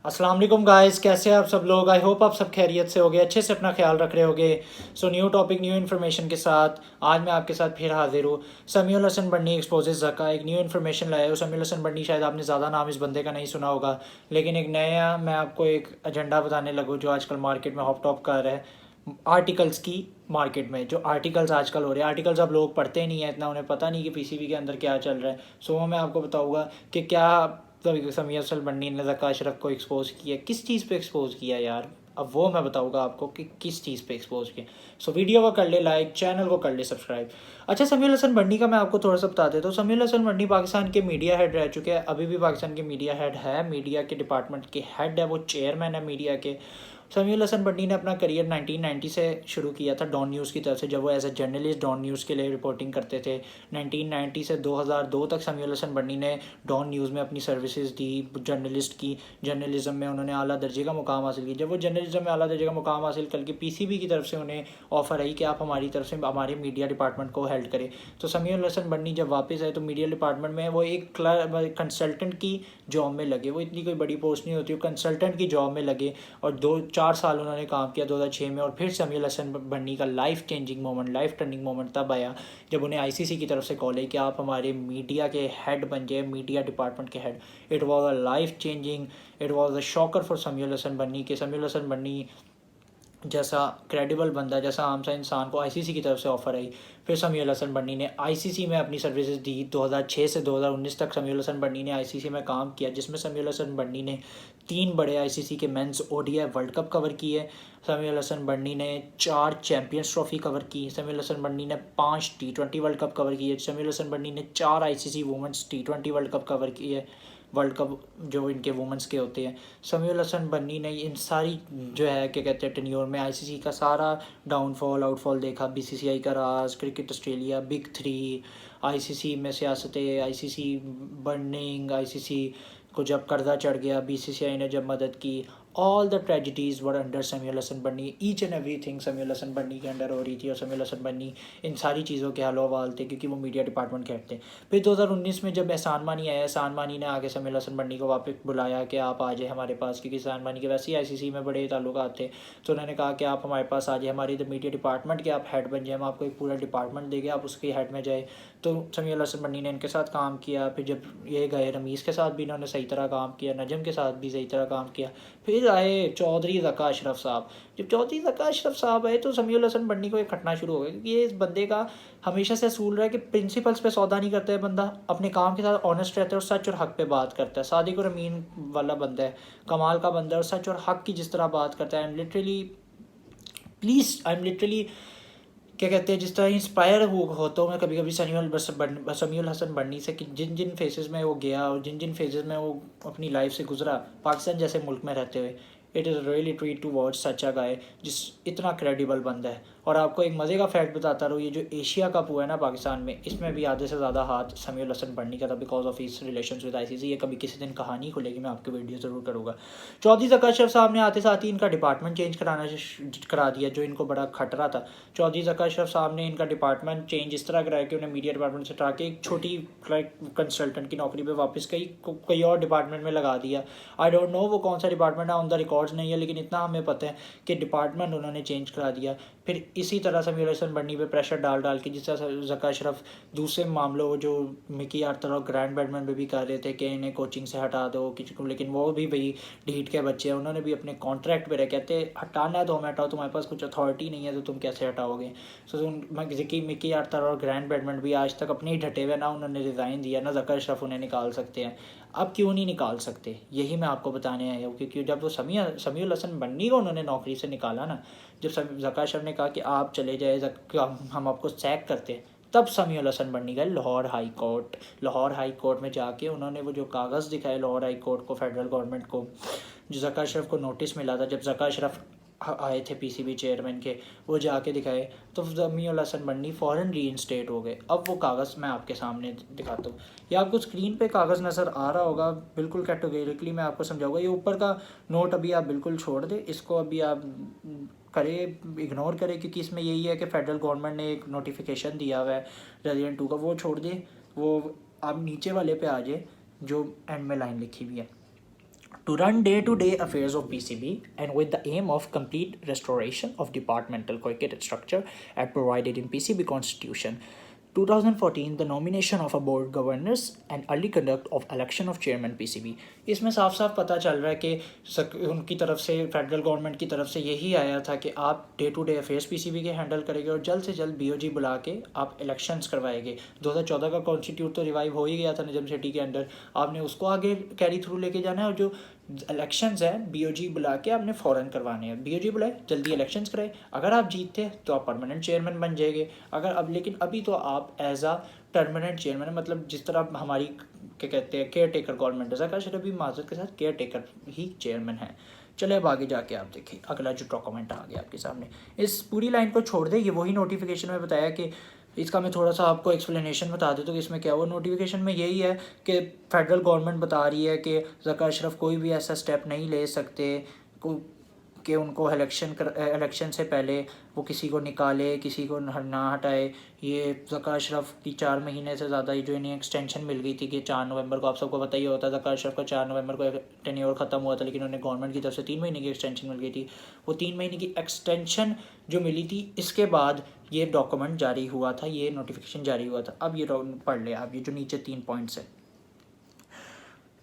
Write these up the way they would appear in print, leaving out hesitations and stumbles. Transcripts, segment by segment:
अस्सलाम वालेकुम गाइस, कैसे हैं आप सब लोग। आई होप आप सब खैरियत से होगे, अच्छे से अपना ख्याल रख रहे होगे। So new topic new information के साथ आज मैं आपके साथ फिर हाजिर हूँ। समीउल हसन बन्नी एक्सपोजेस ज़का, एक न्यू इन्फॉर्मेशन लाया हूँ। समीउल हसन बन्नी, शायद आपने ज़्यादा नाम इस बंदे का नहीं सुना होगा, लेकिन एक नया मैं आपको एक एजेंडा बताने लगूँ जो आजकल मार्केट में हॉप टॉप कर रहा है आर्टिकल्स की। मार्केट में जो आर्टिकल्स आजकल हो रहे हैं, आर्टिकल्स अब लोग पढ़ते नहीं है इतना, उन्हें पता नहीं कि पीसीबी के अंदर क्या चल रहा है। सो वो मैं आपको बताऊंगा कि क्या समीर अफसल बन्नी ने ज़का अशरफ को एक्सपोज किया, किस चीज़ पे एक्सपोज किया यार। अब वो मैं बताऊंगा आपको कि किस चीज़ पे एक्सपोज किया। सो वीडियो को कर ले लाइक, चैनल को कर ले सब्सक्राइब। अच्छा, समीर हसन बन्नी का मैं आपको थोड़ा सा बता देता हूँ। समीर हसन बन्नी पाकिस्तान के मीडिया हेड रह चुके हैं, अभी भी पाकिस्तान के मीडिया हेड है, मीडिया के डिपार्टमेंट के हेड है, वो चेयरमैन है मीडिया के। समीउल हसन बन्नी ने अपना करियर 1990 से शुरू किया था डॉन न्यूज़ की तरफ से, जब वो as a journalist Dawn news के लिए रिपोर्टिंग करते थे। 1990 से 2002 तक समीउल हसन बन्नी ने डॉन न्यूज़ में अपनी सर्विसेज दी जर्नलिस्ट की। जर्नलिज्म में उन्होंने आला दर्जे का मुकाम हासिल किया। जब वो जर्नलिज्म में आला दर्जे का मुकाम हासिल करके पीसीबी की तरफ से उन्हें ऑफर आई कि आप हमारी तरफ से हमारे मीडिया डिपार्टमेंट को हेल्प करें, तो समीउल हसन बन्नी जब वापस आए तो मीडिया डिपार्टमेंट में वो एक कंसल्टेंट की जॉब में लगे। वो इतनी कोई बड़ी पोस्ट नहीं होती, वो कंसल्टेंट की जॉब में लगे और 2-4 साल उन्होंने काम किया 2006 में। और फिर समीउल हसन बन्नी का life changing moment, life turning moment तब आया जब उन्हें आईसीसी की तरफ से कॉल है कि आप हमारे मीडिया के हेड बन जाए, मीडिया डिपार्टमेंट के head. It was a life changing, it was a shocker for Samiul Hasan Banni के समीउल हसन बन्नी जैसा क्रेडिबल बंदा, जैसा आम सा इंसान को आईसीसी की तरफ से ऑफर आई। फिर समीउल हसन बन्नी ने आईसीसी में अपनी सर्विसेज दी। 2006 से 2019 तक समीउल हसन बन्नी ने आईसीसी में काम किया, जिसमें समीउल हसन बन्नी ने 3 बड़े आईसीसी के men's ODI world cup cover किए। समीउल हसन बन्नी ने 4 चैंपियंस ट्रॉफी कवर की। समीउल हसन बन्नी ने 5 T20 वर्ल्ड कप कवर किए। समीउल हसन बन्नी ने 4 ICC women's T20 world cup cover किए, वर्ल्ड कप जो इनके वुमेंस के होते हैं। समीउल हसन बन्नी ने इन सारी जो है क्या कहते हैं टेन्योर में आईसीसी का सारा डाउनफॉल आउटफॉल देखा। बीसीसीआई का राज, क्रिकेट ऑस्ट्रेलिया, बिग 3, आईसीसी में सियासतें, आईसीसी बर्निंग, आईसीसी को जब कर्जा चढ़ गया बीसीसीआई ने जब मदद की। All the tragedies were under Samiul Hasan Banni, each and everything Samiul Hasan Banni के अंडर हो रही थी। और समीउल हसन बन्नी इन सारी चीज़ों के हल वाल थे क्योंकि वो मीडिया डिपार्टमेंट के हेड थे। फिर 2019 में जब एहसान मानी आया, एहसान मानी ने आगे समीउल हसन बन्नी को वापस बुलाया कि आप आ जाए हमारे पास, क्योंकि एहसान मानी के वैसे ही आईसीसी में बड़े ताल्लुकात थे। तो उन्होंने कहा कि आप हमारे पास आ जाए, हमारी मीडिया डिपार्टमेंट के आप हेड बन जाए, हम आपको एक पूरा डिपार्टमेंट देंगे, आप उसके हेड में जाए। तो समीउल हसन बन्नी ने इनके साथ काम किया। फिर जब ये गए रमीज़ के साथ भी इन्होंने सही तरह काम किया, नजम के साथ भी सही तरह काम किया। फिर आए चौधरी ज़का अशरफ साहब। जब चौधरी ज़का अशरफ साहब आए तो समीउल हसन बन्नी को एक खटना शुरू हो गया, क्योंकि ये इस बंदे का हमेशा से असूल रहा है कि प्रिंसिपल्स पे सौदा नहीं करता है बंदा, अपने काम के साथ ऑनेस्ट रहता है और सच और हक पे बात करता है। सादिक और अमीन वाला बंदा है, कमाल का बंदा है, और सच और हक की जिस तरह बात करता है। आई एम लिटरली क्या कहते हैं, जिस तरह इंस्पायर होता हूँ मैं कभी कभी समीउल हसन बन्नी से, कि जिन जिन फेसेस में वो गया और जिन जिन फेजेस में वो अपनी लाइफ से गुजरा पाकिस्तान जैसे मुल्क में रहते हुए। It is really treat to watch such a guy जिस इतना क्रेडिबल बंदा है। और आपको एक मज़े का फैक्ट बताता रहूँ, ये जो एशिया कप हुआ है ना पाकिस्तान में, इसमें भी आधे से ज़्यादा हाथ समीउल हसन बन्नी का था, because of his relation with ICC. ये कभी किसी दिन कहानी खुलेगी, मैं आपकी वीडियो ज़रूर करूँगा। चौधरी ज़का अशरफ साहब ने आते साथ ही इनका डिपार्टमेंट चेंज करा दिया, जो इनको बड़ा खतरा था। चौधरी ज़का अशरफ साहब ने इनका डिपार्टमेंट चेंज इस तरह कराया कि उन्हें मीडिया डिपार्टमेंट से हटा के एक छोटी कंसल्टेंट की नौकरी पे वापस कई और डिपार्टमेंट में लगा दिया। आई डोंट नो वो कौन सा डिपार्टमेंट है, ऑन द रिकॉर्ड्स नहीं है, लेकिन इतना हमें पता है कि डिपार्टमेंट उन्होंने चेंज करा दिया। फिर इसी तरह समीउल हसन बन्नी पे प्रेशर डाल डाल के, जिस तरह ज़का अशरफ दूसरे मामलों जो मिकी आर्थर और ग्रैंड बैडमैन पे भी कर रहे थे कि इन्हें कोचिंग से हटा दो, लेकिन वो भी भाई ढीठ के बच्चे हैं, उन्होंने भी अपने कॉन्ट्रैक्ट पे रहे, कहते हटाना है तो हमें हटाओ, तुम्हारे पास कुछ अथॉरिटी नहीं है तो तुम कैसे हटाओगे। सो मिकी आर्थर और ग्रैंड बैडमैन भी आज तक अपने ही ढटे हुए, ना उन्होंने रिज़ाइन दिया, ना ज़का अशरफ उन्हें निकाल सकते हैं। अब क्यों नहीं निकाल सकते, यही मैं आपको बताने आया हूँ। क्योंकि जब वो समीउल हसन बन्नी को उन्होंने नौकरी से निकाला ना, जब ज़का अशरफ ने कहा कि आप चले जाए, हम आपको सैक करते हैं, तब समीउल हसन बन्नी गए Lahore high court. Lahore high court में जाके उन्होंने वो जो कागज़ दिखाए लाहौर हाई कोर्ट को, फेडरल गवर्नमेंट को, जो ज़का अशरफ को नोटिस मिला था जब ज़का अशरफ आए थे पीसीबी चेयरमैन के, वो जाके दिखाए, तो समीउल हसन बन्नी फ़ौरन रीइंस्टेट हो गए। अब वो कागज़ मैं आपके सामने दिखाता हूँ, ये आपको स्क्रीन पे कागज़ नज़र आ रहा होगा, बिल्कुल कैटेगोरिकली मैं आपको समझाऊंगा। ये ऊपर का नोट अभी आप बिल्कुल छोड़ दें, इसको अभी आप करें, इग्नोर करें, क्योंकि इसमें यही है कि फेडरल गवर्नमेंट ने एक नोटिफिकेशन दिया हुआ है रेजिडेंट 2 का, वो छोड़ दें। वो आप नीचे वाले पे आ जाए जो एंड में लाइन लिखी हुई है। to run day-to-day affairs of PCB and with the aim of complete restoration of departmental cricket structure as provided in PCB Constitution. 2014 the nomination of a board governors and early conduct of election of chairman PCB. इसमें साफ साफ पता चल रहा है कि उनकी तरफ से फेडरल गवर्नमेंट की तरफ से यही आया था कि आप day to day affairs PCB के हैंडल करेंगे और जल्द से जल्द बीओजी बुला के आप इलेक्शंस करवाएंगे। 2014 का कॉन्स्टिट्यूट तो रिवाइव हो ही गया था निजाम सिटी के अंडर, आपने उसको आगे कैरी थ्रू लेके जाना है और जो इलेक्शंस हैं बीओजी बुला के आपने फ़ौरन करवाने हैं। बीओजी बुलाए, जल्दी इलेक्शंस कराए, अगर आप जीतते तो आप परमानेंट चेयरमैन बन जाएंगे। अगर अब लेकिन अभी तो आप एज आ परमानेंट चेयरमैन, मतलब जिस तरह हमारी क्या कहते हैं केयर टेकर गवर्नमेंट है, ज़का शरीफ भी माजरत के साथ केयर टेकर ही चेयरमैन है। चले अब आगे जाके आप देखिए अगला जो डॉक्यूमेंट आ गया आपके सामने, इस पूरी लाइन को छोड़ दे, ये वही नोटिफिकेशन में बताया कि इसका मैं थोड़ा सा आपको एक्सप्लेनेशन बता देता हूँ कि इसमें क्या हुआ। नोटिफिकेशन में यही है कि फेडरल गवर्नमेंट बता रही है कि ज़का अशरफ कोई भी ऐसा स्टेप नहीं ले सकते कि उनको इलेक्शन से पहले वो किसी को निकाले, किसी को ना हटाए। ये ज़का अशरफ की 4 महीने से ज़्यादा जो इन्हें एक्सटेंशन मिल गई थी कि 4 नवंबर को, आप सबको पता ही होता है ज़का अशरफ का 4 नवंबर को टेन्योर ख़त्म हुआ था, लेकिन उन्हें गवर्नमेंट की तरफ से 3 महीने की एक्सटेंशन मिल गई थी। वो 3 महीने की एक्सटेंशन जो मिली थी इसके बाद ये डॉक्यूमेंट जारी हुआ था, ये नोटिफिकेशन जारी हुआ था। अब ये पढ़ ले आप, ये जो नीचे 3 पॉइंट्स है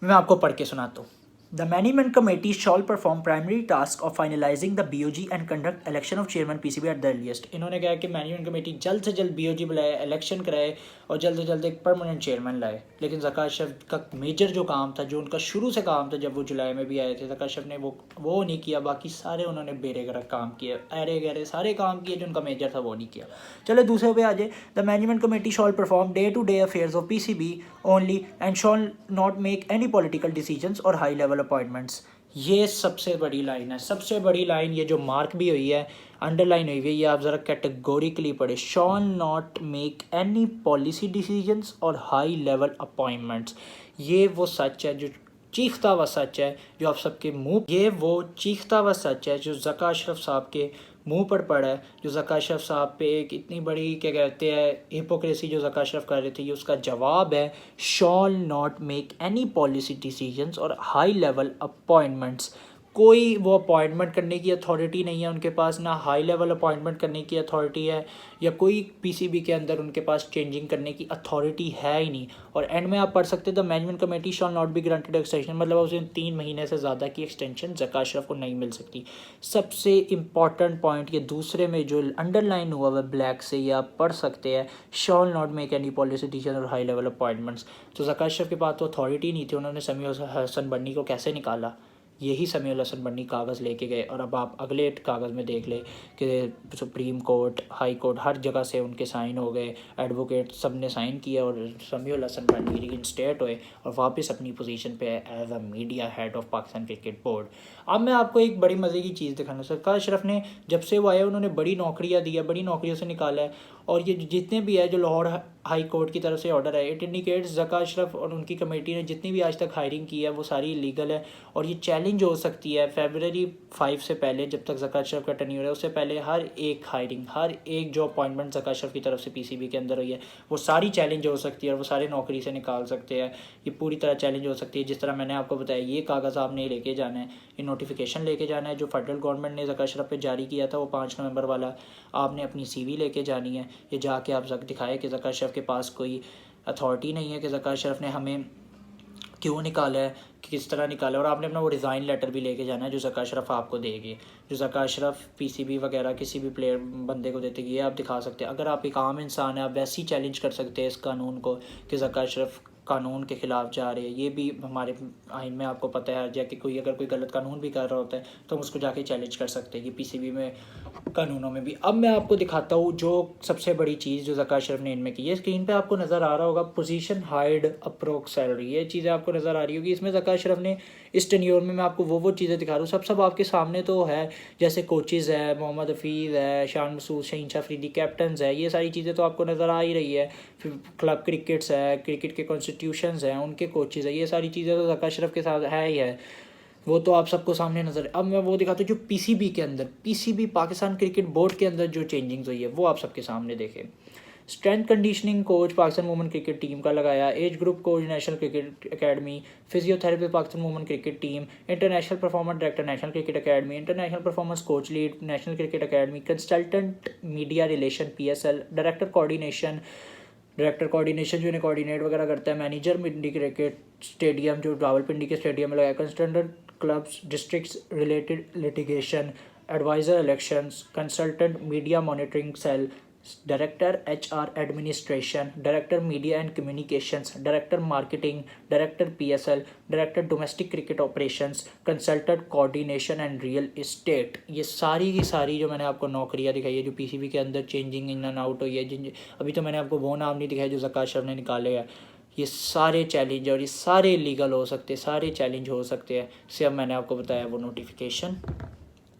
मैं आपको पढ़ के सुनाता हूँ। The management committee shall perform primary task of finalizing the BOG and conduct election of chairman PCB at the earliest. इन्होंने कहा कि मैनेजमेंट कमेटी जल्द से जल्द BOG बुलाए, इलेक्शन कराए और जल्द से जल्द एक परमानेंट चेयरमैन लाए। लेकिन ज़का अशरफ का मेजर जो काम था, जो उनका शुरू से काम था जब वो जुलाई में भी आए थे, ज़का अशरफ ने वो नहीं किया। बाकी सारे उन्होंने बेरे गरक काम किए, अरे गहरे सारे काम किए, जो उनका मेजर था वो नहीं किया। चले दूसरे पे आ जाए। The management committee shall perform day to day affairs of PCB only and shall not make any political decisions और हाई लेवल अपॉइंटमेंट्स। ये सबसे बड़ी लाइन है, सबसे बड़ी लाइन, ये जो मार्क भी हुई है, अंडरलाइन हुई है, ये आप ज़रा कैटेगोरिकली पढ़े। Shawl not make any policy decisions और हाई लेवल अपॉइंटमेंट्स। ये वो सच है जो चीखता हुआ सच है, जो आप सबके मुंह, ये वो चीखता हुआ सच है जो ज़का अशरफ साहब के मुंह पर पड़ा है, जो ज़का अशरफ साहब पे एक इतनी बड़ी क्या कहते हैं हिपोक्रेसी जो ज़का अशरफ कर रहे थे, ये उसका जवाब है। Shawl not make any policy decisions और हाई लेवल अपॉइंटमेंट्स। कोई वो अपॉइंटमेंट करने की अथॉरिटी नहीं है उनके पास, ना हाई लेवल अपॉइंटमेंट करने की अथॉरिटी है, या कोई पीसीबी के अंदर उनके पास चेंजिंग करने की अथॉरिटी है ही नहीं। और एंड में आप पढ़ सकते the management committee shawl not be granted extension, मतलब उसे 3 महीने से ज़्यादा की एक्सटेंशन ज़का अशरफ को नहीं मिल सकती। सबसे इम्पॉर्टेंट पॉइंट ये दूसरे में जो अंडरलाइन हुआ हुआ ब्लैक से, ये आप पढ़ सकते हैं, shawl not make any policy decision और हाई लेवल अपॉइंटमेंट्स। तो ज़का अशरफ के पास तो अथॉरिटी नहीं थी, उन्होंने समीउल हसन बन्नी को कैसे निकाला? यही समीउल हसन बन्नी कागज़ लेके गए। और अब आप अगले कागज़ में देख ले कि सुप्रीम कोर्ट, हाई कोर्ट, हर जगह से उनके साइन हो गए, एडवोकेट सब ने साइन किया और समीउल हसन बन्नी रीइंस्टेट हुए और वापस अपनी पोजीशन पे as a media head of Pakistan Cricket Board. अब मैं आपको एक बड़ी मज़े की चीज़ दिखाना। ज़का अशरफ ने जब से वो आए उन्होंने बड़ी नौकरियाँ दी है, बड़ी नौकरियों से निकाला है, और ये जितने भी है जो लाहौर हाई कोर्ट की तरफ से ऑर्डर है, इट इंडिकेट्स ज़का अशरफ और उनकी कमेटी ने जितनी भी आज तक हायरिंग की है वो सारी इलीगल है। और ये चैलेंज हो सकती है February 5 से पहले, जब तक ज़का अशरफ का टेन्योर है उससे पहले हर एक हायरिंग, हर एक जो अपॉइंटमेंट ज़का अशरफ की तरफ से पीसीबी के अंदर हुई है वो सारी चैलेंज हो सकती है और वो सारे नौकरी से निकाल सकते हैं। ये पूरी तरह चैलेंज हो सकती है। जिस तरह मैंने आपको बताया, ये कागज़ आपने लेके जाना है, ये नोटिफिकेशन लेके जाना है जो फेडरल गवर्नमेंट ने ज़का अशरफ पे जारी किया था, वो 5 नवंबर वाला। आपने अपनी CV लेके जानी है, ये जाके आप दिखाए कि ज़का अशरफ के पास कोई अथॉरिटी नहीं है, कि ज़का अशरफ ने हमें क्यों निकाला है, कि किस तरह निकाला है। और आपने अपना वो रिज़ाइन लेटर भी लेके जाना है जो ज़का अशरफ आपको देगी, जो ज़का अशरफ पीसीबी वगैरह किसी भी प्लेयर बंदे को देते, ये आप दिखा सकते हैं। अगर आप एक आम इंसान है, आप वैसे ही चैलेंज कर सकते हैं इस कानून को कि ज़का अशरफ कानून के ख़िलाफ़ जा रहे हैं। ये भी हमारे आइन में आपको पता है, जाके कोई अगर कोई गलत कानून भी कर रहा होता है तो हम उसको जाके चैलेंज कर सकते हैं, ये पीसीबी में कानूनों में भी। अब मैं आपको दिखाता हूँ जो सबसे बड़ी चीज़ जो ज़का अशरफ ने इनमें की है। स्क्रीन पे आपको नज़र आ रहा होगा पोजीशन हाइड अप्रोक्स सैलरी, ये चीज़ें आपको नज़र आ रही होगी। इसमें ज़का अशरफ ने इस टेन्योर में मैं आपको वो चीज़ें दिखा रहा हूँ, सब आपके सामने तो है, जैसे कोचेज़ है, मोहम्मद हफीज़ है, शान मसूद, शहीन अफरीदी कैप्टन है, ये सारी चीज़ें तो आपको नज़र आ ही रही है। फिर क्लब क्रिकेट्स है, क्रिकेट के कॉन्स्टिट्यूशंस हैं, उनके कोचेज़ है, ये सारी चीज़ें तो ज़का अशरफ के साथ है ही है, वो तो आप सबको सामने नज़र है। अब मैं वो दिखाता हूँ जो पीसीबी के अंदर, पीसीबी पाकिस्तान क्रिकेट बोर्ड के अंदर जो चेंजिंग्स हुई है वो आप सबके सामने देखें। Strength conditioning coach Pakistan women cricket team का लगाया, age group coach national cricket academy, physiotherapy Pakistan women cricket team, international performance director national cricket academy, international performance coach lead national cricket academy, consultant media relation PSL, director coordination जो इन्हें coordinate वगैरह करता है, manager पिंडी cricket stadium जो रावलपिंडी के stadium में लगाया, consultant clubs districts related litigation, adviser elections, consultant media monitoring cell, director HR administration, director media and communications, director marketing, director PSL, director domestic cricket operations, consultant coordination and real estate. ये सारी की सारी जो मैंने आपको नौकरियां दिखाई है जो PCB के अंदर चेंजिंग इन एंड आउट हुई है, जिन अभी तो मैंने आपको वो नाम नहीं दिखाया जो ज़कात अशरफ ने निकाले हैं, ये सारे चैलेंज और ये सारे लीगल हो सकते हैं, सारे चैलेंज हो सकते हैं। से अब मैंने आपको बताया वो नोटिफिकेशन,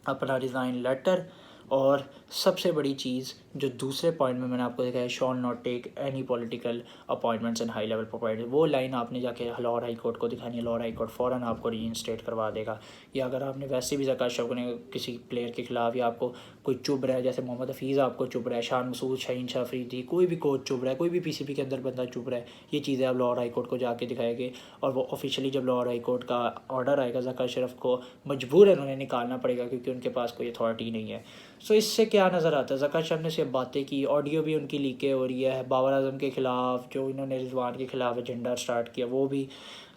अपना रिज़ाइन लेटर, और सबसे बड़ी चीज़ जो दूसरे पॉइंट में मैंने आपको दिखाया, shall not take any political appointments and high level provider, वो लाइन आपने जाके लाहौर हाई कोर्ट को दिखानी है। लाहौर हाई कोर्ट फ़ौरन आपको रीइंस्टेट करवा देगा। या अगर आपने वैसे भी ज़कात अशरफ ने किसी प्लेयर के खिलाफ, या आपको कोई चुभ रहा है, जैसे मोहम्मद हफीज़ आपको चुभ रहा है, शान मसूद, शाहीन शाह अफरीदी, कोई भी कोच चुभ रहा है, कोई भी PCB के अंदर बंदा चुभ रहा है, ये चीज़ें आप लाहौर हाई कोर्ट को जाके दिखाएंगे। और वो ऑफिशियली जब लाहौर हाई कोर्ट का ऑर्डर आएगा, ज़कात अशरफ को मजबूर है उन्हें निकालना पड़ेगा क्योंकि उनके पास कोई अथॉरिटी नहीं है। सो इससे क्या नज़र आता है, ज़कात अशरफ ने सिर्फ बातें की, ऑडियो भी उनकी लीकें हो रही है। बाबर आजम के ख़िलाफ़ जो इन्होंने रिजवान के ख़िलाफ़ एजेंडा स्टार्ट किया, वो भी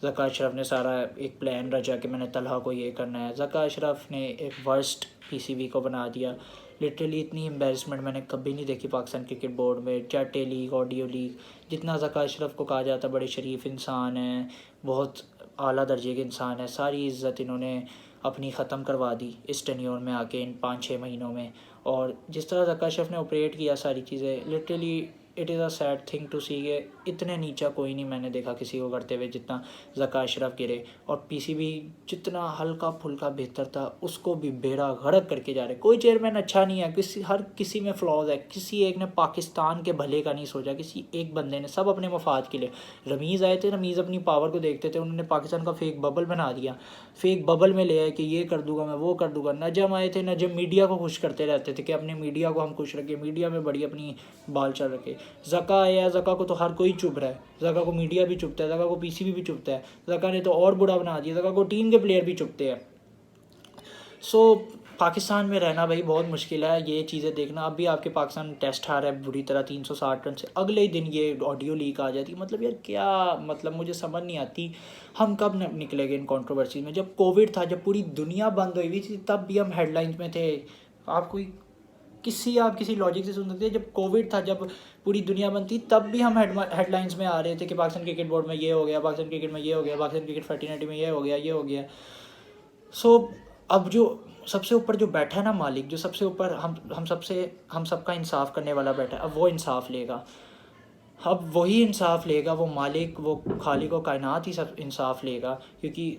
ज़कात अशरफ ने सारा एक प्लान रचा कि मैंने तलहा को ये करना है। ज़कात अशरफ ने एक वर्स्ट PCB को बना दिया। लिटरली इतनी एम्बेरसमेंट मैंने कभी नहीं देखी पाकिस्तान क्रिकेट बोर्ड में। चाटे लीग, ऑडियो लीग, जितना ज़कात अशरफ को कहा जाता बड़े शरीफ इंसान हैं, बहुत आला दर्जे के इंसान है, सारी इज़्ज़त इन्होंने अपनी ख़त्म करवा दी इस टेन्योर में आके, इन 5-6 महीनों में। और जिस तरह ज़कात अशरफ ने ऑपरेट किया सारी चीज़ें, literally it is a sad thing to see के इतने नीचा कोई नहीं मैंने देखा किसी को करते हुए जितना ज़कात अशरफ गिरे। और PCB जितना हल्का फुल्का बेहतर था उसको भी बेड़ा गर्क करके जा रहे। कोई चेयरमैन अच्छा नहीं है, हर किसी में फ्लॉज है। किसी एक ने पाकिस्तान के भले का नहीं सोचा, किसी एक बंदे ने, सब अपने मफाद के लिए। रमीज़ आए थे, रमीज़ अपनी पावर को देखते थे, उन्होंने पाकिस्तान का फेक बबल बना दिया। फेक बबल में ले आए कि ये कर दूंगा मैं, वो कर दूंगा। नजम आए थे, नजम मीडिया को खुश करते रहते थे कि अपने मीडिया को हम खुश रखें, मीडिया में बड़ी अपनी बाल चल रखे। ज़का आया, ज़का को तो हर कोई चुभ रहा है, ज़का को मीडिया भी चुभता है, ज़का को PCB भी चुभता है, ज़का ने तो और बुरा बना दिया, ज़का को टीम के प्लेयर भी चुभते हैं। सो पाकिस्तान में रहना भाई बहुत मुश्किल है, ये चीज़ें देखना। अब भी आपके पाकिस्तान टेस्ट हार है बुरी तरह 360 रन से, अगले ही दिन ये ऑडियो लीक आ जाती। मतलब यार क्या, मतलब मुझे समझ नहीं आती हम कब निकलेंगे इन कंट्रोवर्सीज में। जब कोविड था, जब पूरी दुनिया बंद हुई थी, तब भी हम हेडलाइंस में थे। आप किसी लॉजिक से सुन सकते हैं, जब कोविड था, जब पूरी दुनिया बंद थी, तब भी हम हेडलाइंस में आ रहे थे कि पाकिस्तान क्रिकेट बोर्ड में ये हो गया, पाकिस्तान क्रिकेट में ये हो गया, पाकिस्तान क्रिकेट फ्रेटर्निटी में ये हो गया, ये हो गया। सो अब जो सबसे ऊपर जो बैठा है ना मालिक, जो सबसे ऊपर हम सबका इंसाफ करने वाला बैठा है, अब वो इंसाफ लेगा। अब वही इंसाफ लेगा, वो मालिक, वो खालिक व कायनात ही सब इंसाफ लेगा। क्योंकि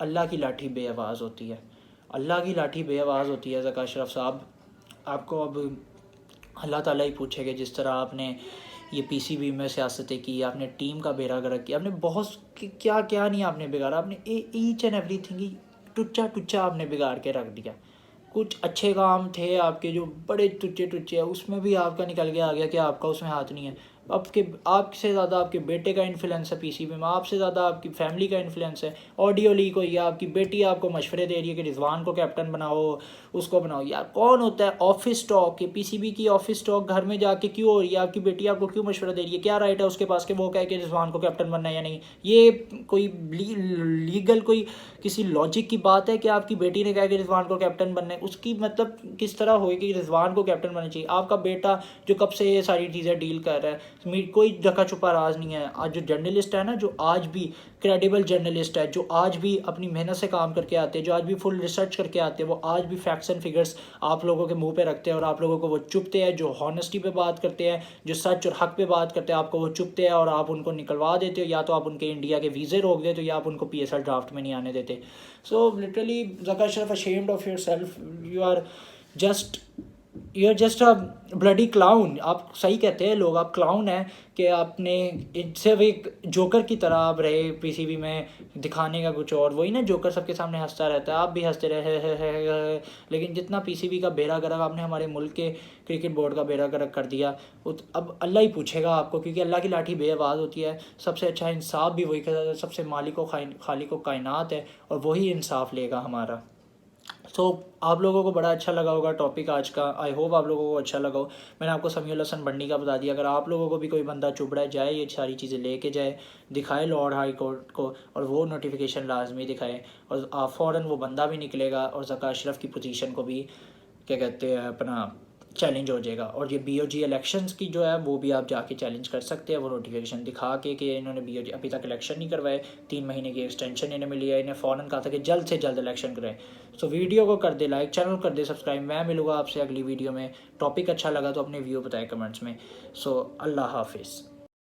अल्लाह की लाठी बेआवाज़ होती है, अल्लाह की लाठी बेआवाज़ होती है। ज़कात अशरफ साहब, आपको अब अल्लाह ताला ही पूछेगा। जिस तरह आपने ये PCB में सियासतें की, आपने टीम का बेड़ा गर्क किया, आपने बहुत क्या क्या नहीं आपने बिगाड़ा, आपने ईच एंड एवरीथिंग ही टुच्चा टुच्चा आपने बिगाड़ के रख दिया। कुछ अच्छे काम थे आपके जो बड़े टुच्चे टुच्चे है, उसमें भी आपका निकल के आ गया कि आपका उसमें हाथ नहीं है। आपसे ज़्यादा आपके बेटे का इन्फ्लुएंस है PCB में, आपसे ज़्यादा आपकी फैमिली का इन्फ्लुएंस है। ऑडियो लीक हुई है, आपकी बेटी आपको मशवरे दे रही है कि रिजवान को कैप्टन बनाओ, उसको बनाओ। यार कौन होता है ऑफिस टॉक, ये PCB की ऑफिस टॉक घर में जाके क्यों हो रही है? आपकी बेटी आपको क्यों मशवरा दे रही है? क्या राइट है उसके पास कि वो कहे कि रिजवान को कैप्टन बनना है या नहीं? ये कोई लीगल कोई किसी लॉजिक की बात है कि आपकी बेटी ने कहा कि रिजवान को कैप्टन बनना है? उसकी मतलब किस तरह होगी कि रिजवान को कैप्टन बनना चाहिए? आपका बेटा जो कब से ये सारी चीज़ें डील कर रहा है, कोई ढका छुपा राज नहीं है। आज जो जर्नलिस्ट है ना, जो आज भी क्रेडिबल जर्नलिस्ट है, जो आज भी अपनी मेहनत से काम करके आते हैं, जो आज भी फुल रिसर्च करके आते हैं, वो आज भी फैक्ट्स एंड फिगर्स आप लोगों के मुंह पे रखते हैं और आप लोगों को वो चुपते हैं। जो हॉनेस्टी पे बात करते हैं, जो सच और हक पे बात करते हैं, आपको वो चुपते हैं और आप उनको निकलवा देते हो। या तो आप उनके इंडिया के वीज़े रोक देते हो, या आप उनको PSL ड्राफ्ट में नहीं आने देते। So literally Zaka Ashraf, ashamed of yourself, you are just you are just a bloody clown. आप सही कहते हैं लोग, आप क्लाउन हैं कि आपने सिर्फ एक जोकर की तरह आप रहे पीसीबी में, दिखाने का कुछ और। वही ना, जोकर सबके सामने हंसता रहता है, आप भी हंसते रहे है। लेकिन जितना पीसीबी का बेड़ा गर्क आपने हमारे मुल्क के क्रिकेट बोर्ड का बेड़ा गर्क कर दिया, अब अल्लाह ही पूछेगा आपको, क्योंकि अल्लाह की लाठी बेआवाज़ होती है। सबसे अच्छा इंसाफ भी वही करता है, सबसे मालिक खालिक व कायनात है, और वही इंसाफ लेगा हमारा। आप लोगों को बड़ा अच्छा लगा होगा टॉपिक आज का, आई होप आप लोगों को अच्छा लगा हो। मैंने आपको समीउल हसन बंडी का बता दिया। अगर आप लोगों को भी कोई बंदा चुभ रहा है, जाए ये सारी चीज़ें लेके जाए, दिखाए लॉर्ड हाई कोर्ट को, और वो नोटिफिकेशन लाजमी दिखाए, और फ़ौरन वो बंदा भी निकलेगा, और ज़का अशरफ की पोजीशन को भी क्या कहते हैं अपना चैलेंज हो जाएगा। और ये BOG इलेक्शंस की जो है वो भी आप जाके चैलेंज कर सकते हैं, वो नोटिफिकेशन दिखा के कि इन्होंने BOG अभी तक इलेक्शन नहीं करवाए, 3 महीने की एक्सटेंशन इन्हें मिली है, इन्हें फ़ौरन कहा था कि जल्द से जल्द इलेक्शन कराएं। वीडियो को कर दे लाइक, चैनल कर दे सब्सक्राइब। मैं मिलूँगा आपसे अगली वीडियो में। टॉपिक अच्छा लगा तो अपने व्यू बताएं कमेंट्स में। अल्लाह हाफिज़।